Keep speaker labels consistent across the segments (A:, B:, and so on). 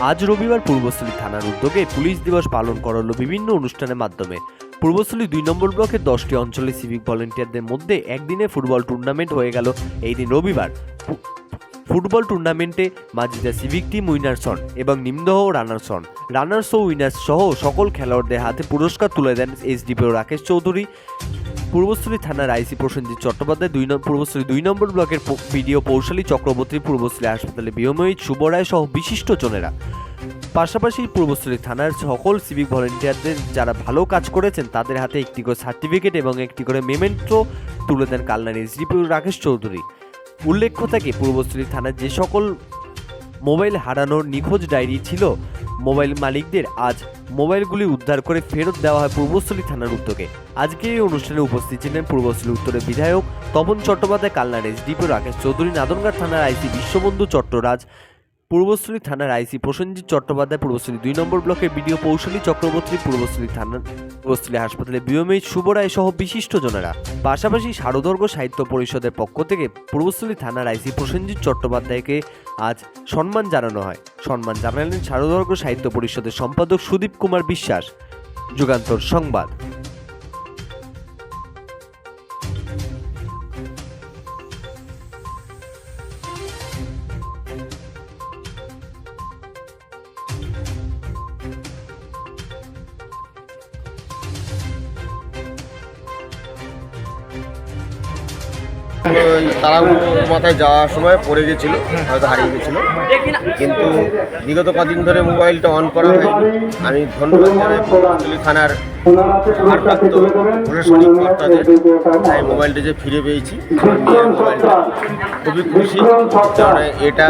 A: আজ রবিবার পূর্বস্থলী থানার উদ্যোগে পুলিশ দিবস পালন করা হলো বিভিন্ন অনুষ্ঠানের মাধ্যমে। পূর্বস্থলী ২ নম্বর ব্লকের ১০টি অঞ্চলে সিভিক ভলেন্টিয়ারদের মধ্যে একদিনে ফুটবল টুর্নামেন্ট হয়ে গেল এই দিন রবিবার। ফুটবল টুর্নামেন্টে মাজিদা সিভিক টিম উইনার্স হন এবং নিমদহ রানার্স ও উইনার্স সহ সকল খেলোয়াড়দের হাতে পুরস্কার তুলে দেন এসডিপিও রাকেশ চৌধুরী, পূর্বস্থলী থানার আইসি প্রসেনজিৎ চট্টোপাধ্যায়, পূর্বস্থলী ২ নম্বর ব্লকের বিডিও পৌশালী চক্রবর্তী, পূর্বস্থলী হাসপাতালে বিয়ময়ী শুভ রায় সহ বিশিষ্ট জনেরা। পাশাপাশি পূর্বস্থলী থানার সকল সিভিক ভলেন্টিয়ারদের যারা ভালো কাজ করেছেন তাদের হাতে একটি করে সার্টিফিকেট এবং একটি করে মেমেন্টো তুলে দেন কালনার এসডিপিও রাকেশ চৌধুরী। উল্লেখ্য থাকে, পূর্বস্থলী থানার যে সকল মোবাইল হারানোর নিখোঁজ ডায়েরি ছিল মোবাইল মালিকদের আজ মোবাইলগুলি উদ্ধার করে ফেরত দেওয়া হয় পূর্বস্থলী থানার উদ্যোগে। আজকে এই অনুষ্ঠানে উপস্থিত ছিলেন পূর্বস্থলী উত্তরের বিধায়ক তপন চট্টোপাধ্যায়, কালনার এসডিপিও রাকেশ চৌধুরী, নাদনঘাট থানার আইসি বিশ্ববন্ধু চট্টরাজ, পূর্বস্থলী থানার আইসি প্রসেনজিৎ চট্টোপাধ্যায়, পূর্বস্থলী ২ নম্বর ব্লকের বিডিও পৌশালী চক্রবর্তী, পূর্বস্থলী হাসপাতালে বিয়ময়ী শুভ রায় সহ বিশিষ্ট জনেরা। পাশাপাশি শারদর্ঘ সাহিত্য পরিষদের পক্ষ থেকে পূর্বস্থলী থানার আইসি প্রসেনজিৎ চট্টোপাধ্যায়কে আজ সম্মান জানানো হয়। সম্মান জানালেন শারদর্ঘ সাহিত্য পরিষদের সম্পাদক সুদীপ কুমার বিশ্বাস। যুগান্তর সংবাদ।
B: তারাগুলো মাথায় যাওয়ার সময় পড়ে গেছিল, হয়তো হারিয়ে গেছিল, কিন্তু বিগত কদিন ধরে মোবাইলটা অন করা হয়নি। আমি ধন্যবাদ জানাই পূর্বস্থলী থানার ভারপ্রাপ্ত প্রশাসনিক কর্তাদের। তাই মোবাইলটা যে ফিরে পেয়েছি, মোবাইলটা খুবই খুশি। কারণ এটা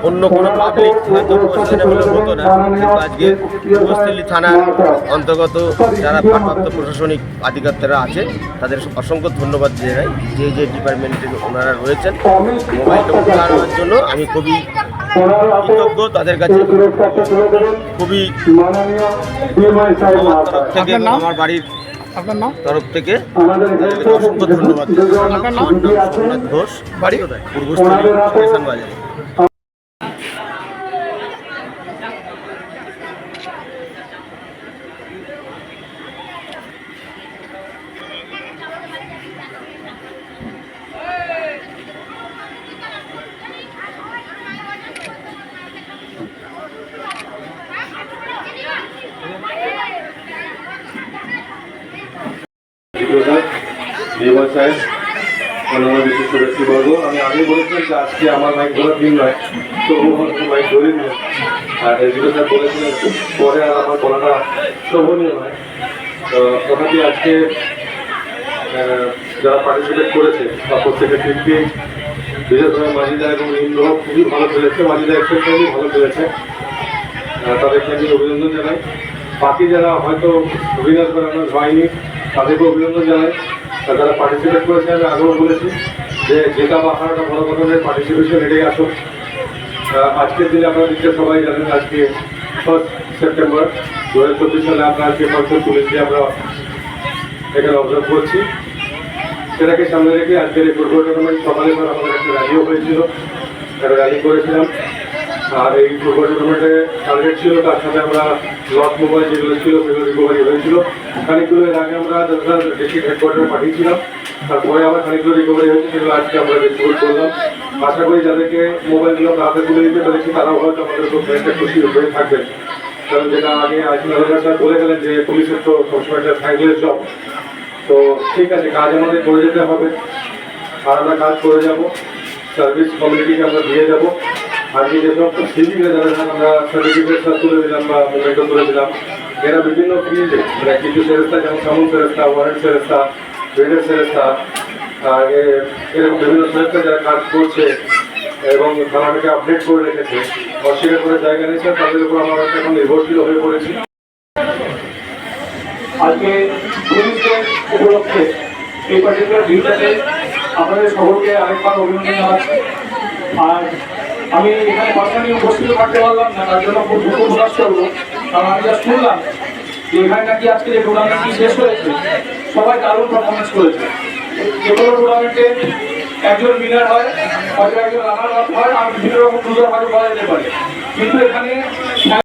B: অন্য কোনো পাবলিক হয়তো প্রশাসনের হতো না, কিন্তু আজকে পূর্বস্থলী থানার অন্তর্গত যারা ভারপ্রাপ্ত প্রশাসনিক আধিকারিকরা আছে তাদের অসংখ্য ধন্যবাদ জানাই। যে ডিপার্টমেন্টের ওনারা রয়েছেন মোবাইলটা উদ্ধার হওয়ার জন্য আমি খুবই কৃতজ্ঞ তাদের কাছে। খুবই আমার তরফ থেকে, আমার বাড়ির তরফ থেকে অসংখ্য ধন্যবাদ। আমার নাম সোমনাথ ঘোষ, বাড়ি পূর্বস্থলী স্টেশন বাজারে।
C: বিশিষ্ট ব্যক্তিবর্গ, আমি আগে বলেছিলাম যে আজকে আমার মাইক ধরার দিন নয়, তো মাইক ধরে নিয়ে আর এদিকে স্যার বলেছিলেন পরে আর আমার বলাটা শোভনীয় নয়। তো তথাপি আজকে যারা পার্টিসিপেট করেছে বা প্রত্যেকের টিমকে, বিশেষ করে মাজিদা এবং ইন্দ্র খুবই ভালো খেলেছে, মাজিদা এক্সেপ্টেবলি ভালো খেলেছে, তাদেরকে আমি অভিনন্দন জানাই। বাকি যারা হয়তো অভিনয় করানো হয়নি তাদেরকে অভিনন্দন জানাই। যারা পার্টিসিপেট করেছে আমি আগেও বলেছি যে জেতা বা হারাটা বড় কথা নয়, পার্টিসিপেশন এটাই আসো। আজকের দিনে আপনারা নিশ্চয় সবাই জানেন আজকে 1 সেপ্টেম্বর 2024 সালে আমরা আজকে পঞ্চম পুলিশ দিয়ে আমরা এখানে অবজার্ভ করছি। সেটাকে সামনে রেখে আজকের এই ফুটবল টুর্নামেন্ট সকালে পর আমাদের একটা র্যালিও হয়েছিল, একটা র্যালি করেছিলাম। আর এই ফুটবল টুর্নামেন্টে টার্গেট ছিল, তার সাথে আমরা লস মোবাইল যেগুলো ছিল সেগুলো রিকভারি হয়েছিল। খানিকগুলো এর আগে আমরা ডিস্ট্রিক্ট হেডকোয়ার্টারে পাঠিয়েছিলাম, তারপরে আবার খানিকগুলো রিকভারি হয়েছে, সেগুলো আজকে আমরা ডিস্ট্রিবিউট করলাম। আশা করি যাদেরকে মোবাইলগুলো আমরা হাতে তুলে দিতে পেরেছি তারাও হয়তো আমাদের খুব একটা খুশি হয়ে থাকবেন। কারণ যেটা আগে স্যার বলে গেলেন যে পুলিশের তো সবসময় একটা থ্যাঙ্কলেস জব। তো ঠিক আছে, কাজ আমাদের করে যেতে হবে, আর আমরা কাজ করে যাব, সার্ভিস কমিউনিটিকে আমরা দিয়ে যাবো। আজকে যে সমস্ত সিভিকরা যারা আমরা সার্টিফিকেট তুলে দিলাম বা মোমেন্টো তুলে দিলাম, এরা বিভিন্ন ফিল্ডে মানে কিছু ফেরেস্তা, যেমন সামন ফেরেস্তা, ওয়ারেন্ট ফেরেস্তা, ব্রিডের ফেরেস্তা, এরকম বিভিন্ন ফেরেস্তা যারা কাজ করছে এবং থানাটাকে আপডেট করে রেখেছে, অস্বীকার করে জায়গা নিয়েছে, তাদের উপর আমরা এখন নির্ভরশীল হয়ে পড়েছি।
D: আজকে পুলিশদের উপলক্ষে এই পার্টিকুলার দিনটাতে আপনাদের সকলকে আরেকবার অভিনন্দন জানাচ্ছি। আর আমি এখানে পার্সোনালি উপস্থিত থাকতে পারলাম না, তার জন্য খুব দুঃখ প্রকাশ করবো। কারণ আমি যা শুনলাম যে এখানে নাকি আজকে যে টুর্নামেন্টটি শেষ হয়েছে সবাই দারুণ পারফরমেন্স করেছে। যে কোনো টুর্নামেন্টে একজন উইনার হয়, হয়তো একজন রানার আপ হয়, আর বিভিন্ন রকম দুজন হয়তো বলা যেতে পারে। কিন্তু এখানে